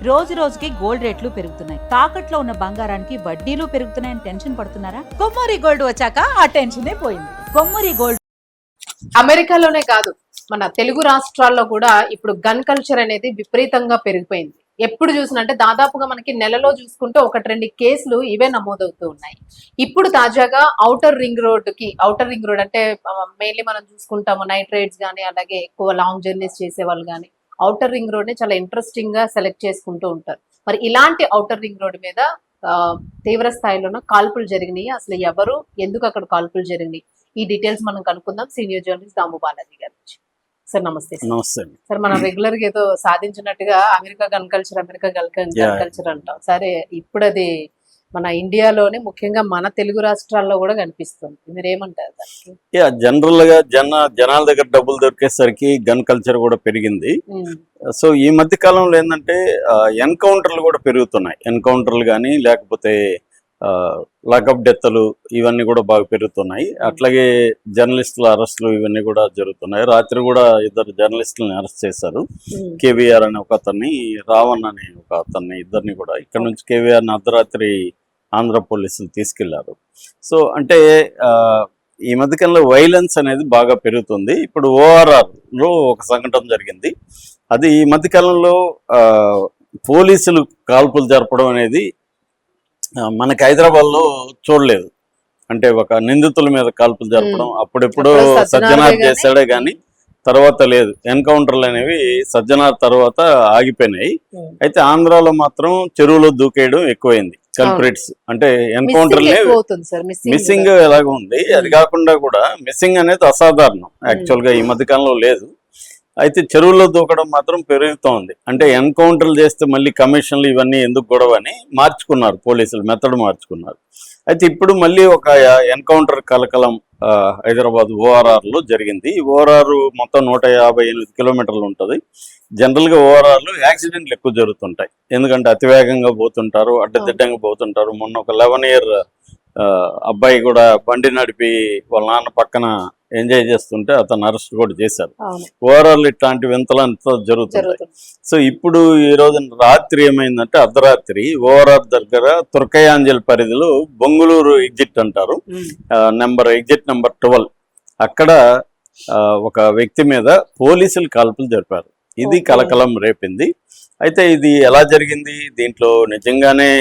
రోజు రోజుకి గోల్డ్ రేట్లు పెరుగుతున్నాయి. తాకట్లో ఉన్న బంగారానికి వడ్డీలు పెరుగుతున్నాయని టెన్షన్ పడుతున్నారా? కొమ్మూరి గోల్డ్ వచ్చాక ఆ టెన్షనే పోయింది. కొమ్మూరి గోల్డ్. అమెరికాలోనే కాదు, మన తెలుగు రాష్ట్రాల్లో కూడా ఇప్పుడు గన్ కల్చర్ అనేది విపరీతంగా పెరిగిపోయింది. ఎప్పుడు చూసినంటే దాదాపుగా మనకి నెలలో చూసుకుంటే 1-2 కేసులు ఇవే నమోదవుతూ ఉన్నాయి. ఇప్పుడు తాజాగా ఔటర్ రింగ్ రోడ్ అంటే మెయిన్లీ మనం చూసుకుంటాము నైట్ రైడ్స్ కానీ, అలాగే ఎక్కువ లాంగ్ జర్నీస్ చేసే వాళ్ళు కానీ ఔటర్ రింగ్ రోడ్ ని చాలా ఇంట్రెస్టింగ్ గా సెలెక్ట్ చేసుకుంటూ ఉంటారు. మరి ఇలాంటి ఔటర్ రింగ్ రోడ్ మీద తీవ్ర స్థాయిలోనే కాల్పులు జరిగినాయి. అసలు ఎవరు, ఎందుకు అక్కడ కాల్పులు జరిగినాయి, ఈ డీటెయిల్స్ మనం కనుక్కుందాం సీనియర్ జర్నలిస్ట్ దాము బాలాజీ గారి నుంచి. సార్ నమస్తే. నమస్తే సార్, మనం రెగ్యులర్ గా ఏదో సాధించినట్టుగా అమెరికా గన్ కల్చర్ అంటాం. సరే, ఇప్పుడు అది మన ఇండియాలోనే ముఖ్యంగా మన తెలుగు రాష్ట్రాల్లో కూడా కనిపిస్తుంది. మీరేమంటారు దానికి? జనరల్ గా జనాల దగ్గర డబ్బులు దొరికేసరికి గన్ కల్చర్ కూడా పెరిగింది. సో ఈ మధ్య కాలంలో ఏంటంటే ఎన్కౌంటర్లు కూడా పెరుగుతున్నాయి. ఎన్కౌంటర్లు కానీ లేకపోతే లాకప్ డెత్లు ఇవన్నీ కూడా బాగా పెరుగుతున్నాయి. అట్లాగే జర్నలిస్టుల అరెస్టులు ఇవన్నీ కూడా జరుగుతున్నాయి. రాత్రి కూడా 2 జర్నలిస్టులని అరెస్ట్ చేశారు. కేవీఆర్ అనే ఒక అతన్ని, రావణ్ అనే ఒక అతన్ని, ఇద్దరిని కూడా ఇక్కడ నుంచి కేవీఆర్ని అర్ధరాత్రి ఆంధ్ర పోలీసులు తీసుకెళ్లారు. సో అంటే ఈ మధ్యకాలంలో వైలెన్స్ అనేది బాగా పెరుగుతుంది. ఇప్పుడు ఓఆర్ఆర్లో ఒక సంఘటన జరిగింది. అది ఈ మధ్యకాలంలో పోలీసులు కాల్పులు జరపడం అనేది మనకి హైదరాబాద్లో చూడలేదు. అంటే ఒక నిందితుల మీద కాల్పులు జరపడం అప్పుడెప్పుడో సజ్జనార్ చేశాడే కానీ తర్వాత లేదు. ఎన్కౌంటర్లు అనేవి సజ్జనార్ తర్వాత ఆగిపోయినాయి. అయితే ఆంధ్రాలో మాత్రం చెరువులో దూకేయడం ఎక్కువైంది. కల్ప్రిట్స్ అంటే ఎన్కౌంటర్లే మిస్సింగ్ ఎలాగ ఉంది. అది కాకుండా కూడా మిస్సింగ్ అనేది అసాధారణం. యాక్చువల్గా ఈ మధ్యకాలంలో లేదు. అయితే చెరువుల్లో దూకడం మాత్రం పెరుగుతోంది. అంటే ఎన్కౌంటర్లు చేస్తే మళ్ళీ కమిషన్లు ఇవన్నీ ఎందుకు గొడవ అని మార్చుకున్నారు పోలీసులు, మెథడ్ మార్చుకున్నారు. అయితే ఇప్పుడు మళ్ళీ ఒక ఎన్కౌంటర్ కలకలం హైదరాబాద్ ఓఆర్ఆర్లో జరిగింది. ఓఆర్ఆర్ మొత్తం 158 కిలోమీటర్లు ఉంటుంది. జనరల్గా ఓఆర్ఆర్లో యాక్సిడెంట్లు ఎక్కువ జరుగుతుంటాయి. ఎందుకంటే అతివేగంగా పోతుంటారు, అడ్డదిడ్డంగా పోతుంటారు. మొన్న ఒక 11 ఇయర్ అబ్బాయి కూడా బండి నడిపి వాళ్ళ నాన్న పక్కన ఎంజాయ్ చేస్తుంటే అతను అరెస్ట్ కూడా చేశారు. ఓవరాల్ ఇట్లాంటి వింతలంతా జరుగుతుంది. సో ఇప్పుడు ఈ రోజు రాత్రి ఏమైందంటే అర్ధరాత్రి ఓఆర్ఆర్ దగ్గర తుర్కయాంజల్ పరిధిలో బొంగుళూరు ఎగ్జిట్ అంటారు, ఎగ్జిట్ నెంబర్ 12, అక్కడ ఒక వ్యక్తి మీద పోలీసులు కాల్పులు జరిపారు. ఇది కలకలం రేపింది. అయితే ఇది ఎలా జరిగింది, దీంట్లో నిజంగానే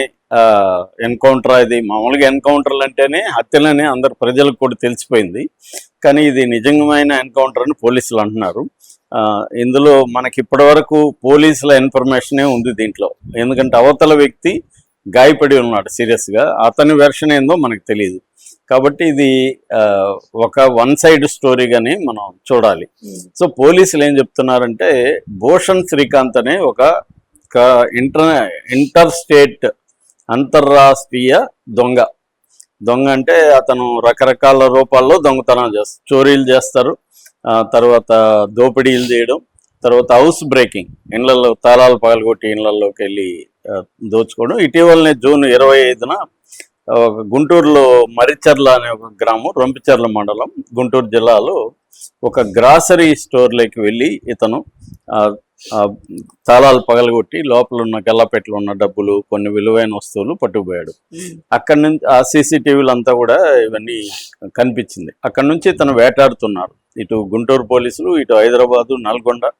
ఎన్కౌంటర్, ఇది మామూలుగా ఎన్కౌంటర్లు అంటేనే హత్యలని అందరు ప్రజలకు కూడా తెలిసిపోయింది. కానీ ఇది నిజమైన ఎన్కౌంటర్ అని పోలీసులు అంటున్నారు. ఇందులో మనకి ఇప్పటి వరకు పోలీసుల ఇన్ఫర్మేషనే ఉంది దీంట్లో. ఎందుకంటే అవతల వ్యక్తి గాయపడి ఉన్నాడు సీరియస్గా, అతని వెర్షన్ ఏందో మనకు తెలియదు. కాబట్టి ఇది ఒక వన్ సైడ్ స్టోరీగానే మనం చూడాలి. సో పోలీసులు ఏం చెప్తున్నారంటే భూషణ్ శ్రీకాంత్ అనే ఒక ఇంటర్ స్టేట్ అంతర్రాష్ట్రీయ దొంగ అంటే అతను రకరకాల రూపాల్లో దొంగతనం చేస్తారు, చోరీలు చేస్తారు, తర్వాత దోపిడీలు చేయడం, తర్వాత హౌస్ బ్రేకింగ్, ఇళ్లలో తాళాలు పగలగొట్టి ఇళ్లలోకి వెళ్ళి దోచుకోవడం. ఇటీవలనే జూన్ 25న గుంటూరులో మరిచర్ల అనే ఒక గ్రామం, రొంపిచర్ల మండలం, గుంటూరు జిల్లాలో ఒక గ్రాసరీ స్టోర్లోకి వెళ్ళి ఇతను తాళాలు పగలగొట్టి లోపల ఉన్న గల్లపెట్లు ఉన్న డబ్బులు, కొన్ని విలువైన వస్తువులు పట్టుకుపోయాడు. అక్కడి నుంచి ఆ సీసీటీవీలు అంతా కూడా ఇవన్నీ కనిపించింది. అక్కడి నుంచి ఇతను వేటాడుతున్నారు, ఇటు గుంటూరు పోలీసులు, ఇటు హైదరాబాదు, నల్గొండ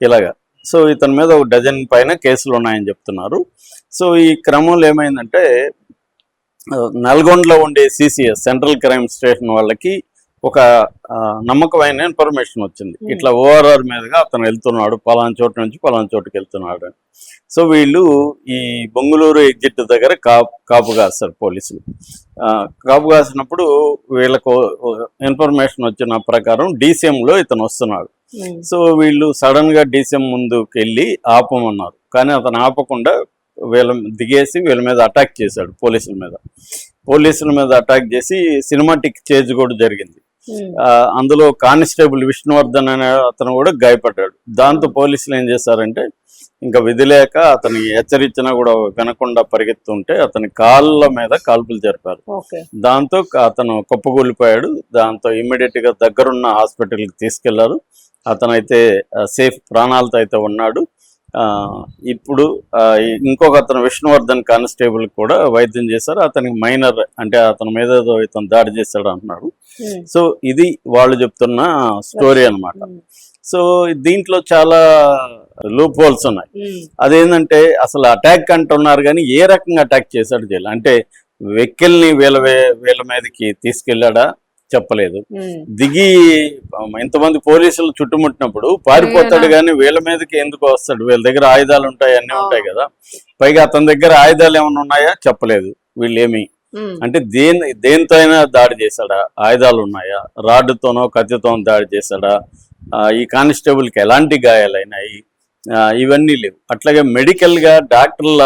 ఇలాగా. సో ఇతని మీద 1 డజన్ పైన కేసులు ఉన్నాయని చెప్తున్నారు. సో ఈ క్రమంలో ఏమైందంటే నల్గొండలో ఉండే సిసిఎస్, సెంట్రల్ క్రైమ్ స్టేషన్ వాళ్ళకి ఒక నమ్మకమైన ఇన్ఫర్మేషన్ వచ్చింది. ఇట్లా ఓఆర్ఆర్ మీదుగా అతను వెళ్తున్నాడు, పలానా చోటు నుంచి పలానా చోటుకి వెళ్తున్నాడు అని. సో వీళ్ళు ఈ బొంగుళూరు ఎగ్జిట్ దగ్గర కాపు కాస్తారు పోలీసులు. కాపు కాసినప్పుడు వీళ్ళకు ఇన్ఫర్మేషన్ వచ్చిన ప్రకారం డీసీఎంలో ఇతను వస్తున్నాడు. సో వీళ్ళు సడన్గా డీసీఎం ముందుకు వెళ్ళి ఆపమన్నారు. కానీ అతను ఆపకుండా దిగేసి వీళ్ళ మీద అటాక్ చేశాడు. పోలీసుల మీద అటాక్ చేసి సినిమాటిక్ చేజ్ కూడా జరిగింది. అందులో కానిస్టేబుల్ విష్ణువర్ధన్ అనే అతను కూడా గాయపడ్డాడు. దాంతో పోలీసులు ఏం చేశారంటే ఇంకా విధి లేక అతని హెచ్చరించినా కూడా వినకుండా పరిగెత్తుంటే అతని కాళ్ళ మీద కాల్పులు జరిపారు. దాంతో అతను కుప్పకూలిపోయాడు. దాంతో ఇమ్మీడియట్గా దగ్గరున్న హాస్పిటల్కి తీసుకెళ్లారు. అతనైతే సేఫ్, ప్రాణాలతో అయితే ఉన్నాడు. ఇప్పుడు ఇంకొక అతను విష్ణువర్ధన్ కానిస్టేబుల్ కూడా వైద్యం చేశారు. అతనికి మైనర్, అంటే అతని మీద ఏదో ఇతను దాడి చేశాడు అంటున్నాడు. సో ఇది వాళ్ళు చెప్తున్న స్టోరీ అన్నమాట. సో దీంట్లో చాలా లూప్ హోల్స్ ఉన్నాయి. అదేంటంటే అసలు అటాక్ అంటున్నారు కానీ ఏ రకంగా అటాక్ చేశాడు జైలు అంటే వెహికల్ని వీళ్ళ మీదకి తీసుకెళ్ళాడా చెప్పలేదు. దిగి ఇంతమంది పోలీసులు చుట్టుముట్టినప్పుడు పారిపోతాడు కానీ వీళ్ళ మీదకి ఎందుకు వస్తాడు? వీళ్ళ దగ్గర ఆయుధాలు ఉంటాయి, అన్నీ ఉంటాయి కదా. పైగా అతని దగ్గర ఆయుధాలు ఏమైనా ఉన్నాయా చెప్పలేదు. వీళ్ళేమి అంటే దేనితో అయినా దాడి చేశాడా? ఆయుధాలు ఉన్నాయా? రాడ్డుతోనో కత్తితోనో దాడి చేశాడా? ఈ కానిస్టేబుల్కి ఎలాంటి గాయాలైనాయి? ఇవన్నీ లేవు. అట్లాగే మెడికల్గా డాక్టర్ల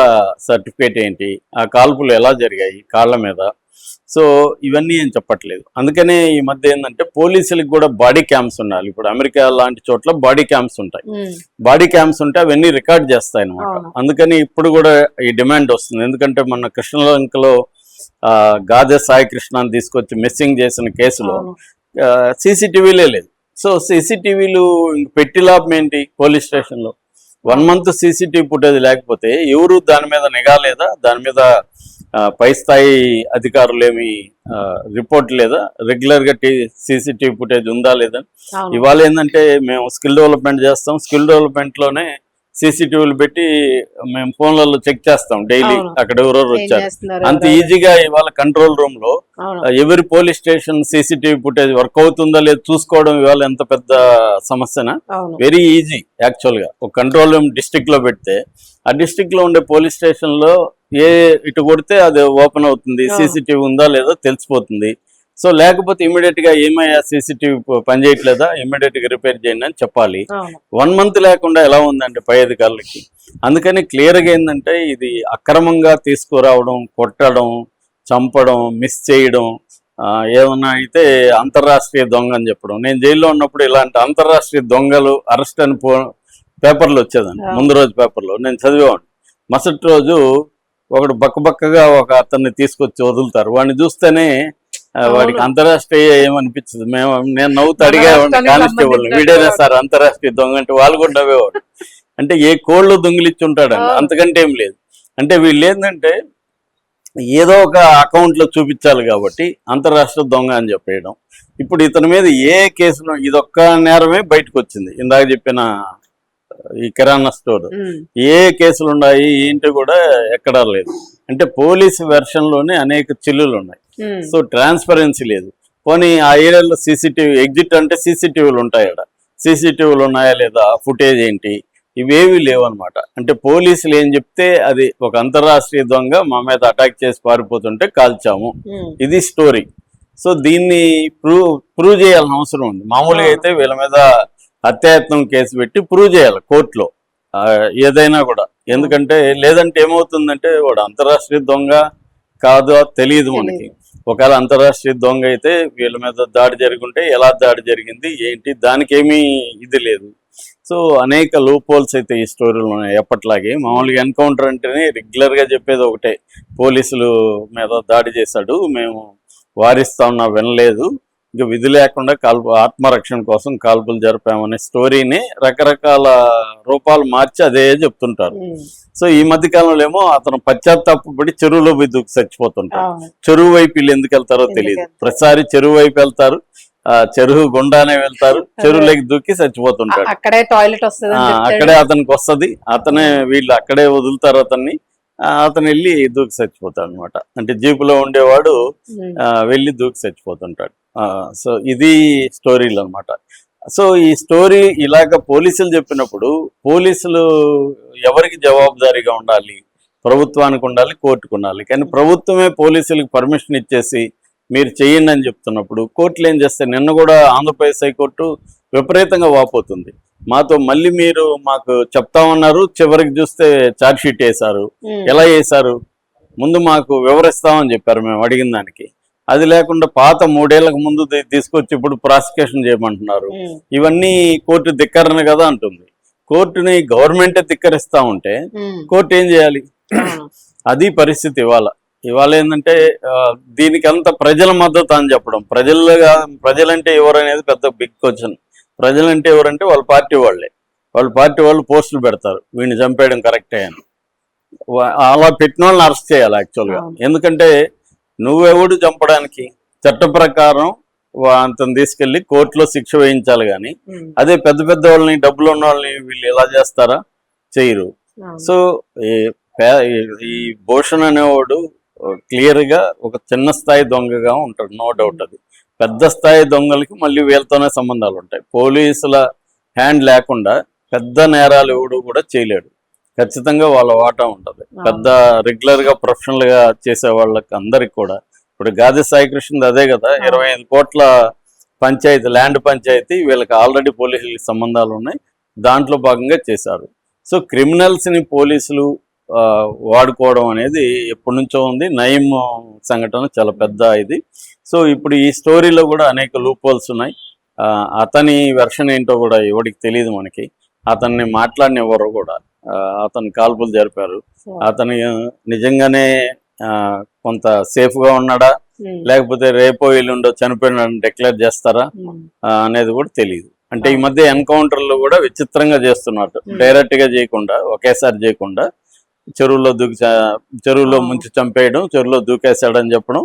సర్టిఫికేట్ ఏంటి? ఆ కాల్పులు ఎలా జరిగాయి కాళ్ళ మీద? సో ఇవన్నీ ఏం చెప్పట్లేదు. అందుకనే ఈ మధ్య ఏంటంటే పోలీసులకు కూడా బాడీ క్యామ్స్ ఉండాలి. ఇప్పుడు అమెరికా లాంటి చోట్ల బాడీ క్యామ్స్ ఉంటాయి. బాడీ క్యామ్స్ ఉంటే అవన్నీ రికార్డ్ చేస్తాయి అనమాట. అందుకని ఇప్పుడు కూడా ఈ డిమాండ్ వస్తుంది. ఎందుకంటే మన కృష్ణలంకలో గాదె సాయి కృష్ణని తీసుకొచ్చి మిస్సింగ్ చేసిన కేసులో సీసీటీవీలే లేదు. సో సీసీటీవీలు పెట్టి లాభం ఏంటి? పోలీస్ స్టేషన్లో 1 month సీసీటీవీ ఫుటేజ్ లేకపోతే ఎవరు దాని మీద నిఘా లేదా? దాని మీద పై స్థాయి అధికారులు ఏమి రిపోర్ట్ లేదా? రెగ్యులర్గా సీసీటీవీ ఫుటేజ్ ఉందా లేదా? ఇవాళ ఏంటంటే మేము స్కిల్ డెవలప్మెంట్ చేస్తాం. స్కిల్ డెవలప్మెంట్లోనే సీసీటీవీలు పెట్టి మేము ఫోన్లలో చెక్ చేస్తాం డైలీ అక్కడ ఎవరెవరు వచ్చారు. అంత ఈజీగా ఇవాళ కంట్రోల్ రూమ్ లో ఎవరి police station CCTV footage work అవుతుందా లేదు చూసుకోవడం ఇవాళ ఎంత పెద్ద సమస్యనా? వెరీ ఈజీ యాక్చువల్ గా. ఒక కంట్రోల్ రూమ్ డిస్ట్రిక్ట్ లో పెడితే ఆ డిస్ట్రిక్ట్ లో ఉండే పోలీస్ స్టేషన్ లో ఇటు కొడితే అది ఓపెన్ అవుతుంది, సీసీటీవీ ఉందా లేదా తెలిసిపోతుంది. సో లేకపోతే ఇమీడియట్ గా ఏమయ్యా సీసీటీవీ పనిచేయట్లేదా, ఇమీడియట్ గా రిపేర్ చేయండి అని చెప్పాలి. 1 month లేకుండా ఎలా ఉందంటే పై అధికారులకి. అందుకని క్లియర్ గా ఏంటంటే ఇది అక్రమంగా తీసుకురావడం, కొట్టడం, చంపడం, మిస్ చేయడం, ఏమన్నా అయితే అంతర్రాష్ట్రీయ దొంగ అని చెప్పడం. నేను జైల్లో ఉన్నప్పుడు ఇలాంటి అంతర్రాష్ట్రీయ దొంగలు అరెస్ట్ అని పేపర్లు వచ్చేదండి. ముందు రోజు పేపర్లో నేను చదివేవాడిని. మరుసటి రోజు ఒకడు బక్కగా ఒక అతన్ని తీసుకొచ్చి వదులుతారు. వాడిని చూస్తేనే వాడికి అంతరాష్ట్రీయ ఏమనిపించదు. నేను నవ్వుతూ అడిగేవాడిని కానిస్టేబుల్, వీడేనా సార్ అంతరాష్ట్రీయ దొంగ అంటే? వాళ్ళు కూడా నవ్వేవాడు. అంటే ఏ కోళ్ళు దొంగిలిచ్చి ఉంటాడండి, అంతకంటే ఏం లేదు. అంటే వీళ్ళు ఏంటంటే ఏదో ఒక అకౌంట్ లో చూపించాలి కాబట్టి అంతరాష్ట్రీయ దొంగ అని చెప్పేయడం. ఇప్పుడు ఇతని మీద ఏ కేసులో ఇదొక్క నేరమే బయటకు వచ్చింది. ఇందాక చెప్పిన ఈ కిరాణా స్టోర్ ఏ కేసులు ఉన్నాయి ఏంటి కూడా ఎక్కడా లేదు. అంటే పోలీసు వెర్షన్ లోనే అనేక చిల్లులు ఉన్నాయి. సో ట్రాన్స్పరెన్సీ లేదు. పోనీ ఆ ఏరియాలో సీసీటీవీ ఎగ్జిట్ అంటే సీసీటీవీలు ఉంటాయి అక్కడ, సీసీటీవీలు ఉన్నాయా లేదా, ఫుటేజ్ ఏంటి, ఇవేవి లేవు అనమాట. అంటే పోలీసులు ఏం చెప్తే అది ఒక అంతర్రాష్ట్రీయ దొంగ మా మీద అటాక్ చేసి పారిపోతుంటే కాల్చాము, ఇది స్టోరీ. సో దీన్ని ప్రూవ్ చేయాల్సిన అవసరం ఉంది. మామూలుగా అయితే వీళ్ళ మీద హత్యాయత్నం కేసు పెట్టి ప్రూవ్ చేయాలి కోర్టులో ఏదైనా కూడా. ఎందుకంటే లేదంటే ఏమవుతుందంటే వాడు అంతర్రాష్ట్రీయ దొంగ కాదు తెలియదు మనకి. ఒకవేళ అంతర్రాష్ట్రీయ దొంగ అయితే వీళ్ళ మీద దాడి జరుగుంటే ఎలా దాడి జరిగింది ఏంటి, దానికి ఏమీ ఇది లేదు. సో అనేక లూప్ హోల్స్ అయితే ఈ స్టోరీలో ఉన్నాయి. ఎప్పట్లాగే మామూలుగా ఎన్కౌంటర్ అంటేనే రెగ్యులర్గా చెప్పేది ఒకటే, పోలీసులు మీద దాడి చేశాడు, మేము వారిస్తా ఉన్నా వినలేదు, ఇంకా విధి లేకుండా ఆత్మరక్షణ కోసం కాల్పులు జరిపామనే స్టోరీని రకరకాల రూపాలు మార్చి అదే చెప్తుంటారు. సో ఈ మధ్య కాలంలో ఏమో అతను పశ్చాత్తాపడి చెరువులో పోయి దూకి చచ్చిపోతుంటారు. చెరువు వైపు వీళ్ళు ఎందుకు వెళ్తారో తెలియదు. ప్రతిసారి చెరువు వైపు వెళ్తారు, చెరువు గుండానే వెళ్తారు, చెరువులోకి దూకి చచ్చిపోతుంటాడు. అక్కడే టాయిలెట్ వస్తుంది, అక్కడే అతనికి వస్తుంది, అతనే వీళ్ళు అక్కడే వదులుతారు అతన్ని, అతను వెళ్ళి దూకి చచ్చిపోతాడు అనమాట. అంటే జీపులో ఉండేవాడు వెళ్ళి దూకి చచ్చిపోతుంటాడు. సో ఇది స్టోరీలు అనమాట. సో ఈ స్టోరీ ఇలాగ పోలీసులు చెప్పినప్పుడు పోలీసులు ఎవరికి జవాబుదారీగా ఉండాలి? ప్రభుత్వానికి ఉండాలి, కోర్టుకు ఉండాలి. కానీ ప్రభుత్వమే పోలీసులకు పర్మిషన్ ఇచ్చేసి మీరు చెయ్యండి అని చెప్తున్నప్పుడు కోర్టులు ఏం చేస్తాయి? నిన్న కూడా ఆంధ్రప్రదేశ్ హైకోర్టు విపరీతంగా వాపోతుంది. మాతో మళ్ళీ మీరు మాకు చెప్తామన్నారు, చివరికి చూస్తే ఛార్జ్ షీట్ వేశారు. ఎలా వేశారు? ముందు మాకు వివరిస్తామని చెప్పారు మేము అడిగిన దానికి. అది లేకుండా పాత 3 ఏళ్లకు ముందు తీసుకొచ్చి ఇప్పుడు ప్రాసిక్యూషన్ చేయమంటున్నారు. ఇవన్నీ కోర్టు ధిక్కరణ కదా అంటుంది. కోర్టుని గవర్నమెంటే ధిక్కరిస్తా ఉంటే కోర్టు ఏం చేయాలి? అది పరిస్థితి ఇవాళ ఏంటంటే దీనికి అంత ప్రజల మద్దతు అని చెప్పడం. ప్రజలంటే ఎవరు అనేది పెద్ద బిగ్ క్వశ్చన్. ప్రజలంటే ఎవరంటే వాళ్ళ పార్టీ వాళ్ళే. వాళ్ళ పార్టీ వాళ్ళు పోస్టులు పెడతారు వీడిని చంపేయడం కరెక్టే అని. అలా పెట్టిన వాళ్ళని అరెస్ట్ చేయాలి యాక్చువల్గా. ఎందుకంటే నువ్వెవడు చంపడానికి, చట్ట ప్రకారం అతను తీసుకెళ్లి కోర్టులో శిక్ష వేయించాలి. కానీ అదే పెద్ద పెద్ద వాళ్ళని, డబ్బులు ఉన్న వాళ్ళని వీళ్ళు ఎలా చేస్తారా? చేయరు. సో ఈ భూషణ్ అనేవాడు క్లియర్ గా ఒక చిన్న స్థాయి దొంగగా ఉంటాడు, నో డౌట్. అది పెద్ద స్థాయి దొంగలకి మళ్ళీ వీళ్ళతోనే సంబంధాలు ఉంటాయి. పోలీసుల హ్యాండ్ లేకుండా పెద్ద నేరాలు ఎవడు కూడా చేయలేడు. ఖచ్చితంగా వాళ్ళ వాటా ఉంటుంది. పెద్ద రెగ్యులర్ గా ప్రొఫెషనల్ గా చేసే వాళ్ళకి అందరికి కూడా. ఇప్పుడు గాది సాయి కృష్ణ అదే కదా, 25 కోట్ల పంచాయతీ, ల్యాండ్ పంచాయతీ, వీళ్ళకి ఆల్రెడీ పోలీసులకి సంబంధాలు ఉన్నాయి, దాంట్లో భాగంగా చేశారు. సో క్రిమినల్స్ ని పోలీసులు వాడుకోవడం అనేది ఎప్పటి నుంచో ఉంది. నయీం సంఘటన చాలా పెద్ద ఇది. సో ఇప్పుడు ఈ స్టోరీలో కూడా అనేక లూప్ హోల్స్ ఉన్నాయి. అతని వెర్షన్ ఏంటో కూడా ఎవరికి తెలియదు మనకి. అతన్ని మాట్లాడినెవరు కూడా. అతను కాల్పులు జరిపారు. అతను నిజంగానే కొంత సేఫ్ గా ఉన్నాడా, లేకపోతే రేపో ఎల్లుండో చనిపోయినాడని డిక్లేర్ చేస్తారా అనేది కూడా తెలియదు. అంటే ఈ మధ్య ఎన్కౌంటర్లు కూడా విచిత్రంగా చేస్తున్నారు. డైరెక్ట్ గా చేయకుండా, ఒకేసారి చేయకుండా చెరువులో ముంచి చంపేయడం, చెరువులో దూకేసాడని చెప్పడం,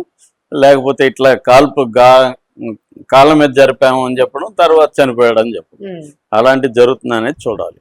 లేకపోతే ఇట్లా కాళ్ళ మీద జరిపాము అని చెప్పడం, తర్వాత చనిపోయాడని చెప్పడం, అలాంటివి జరుగుతుందనేది చూడాలి.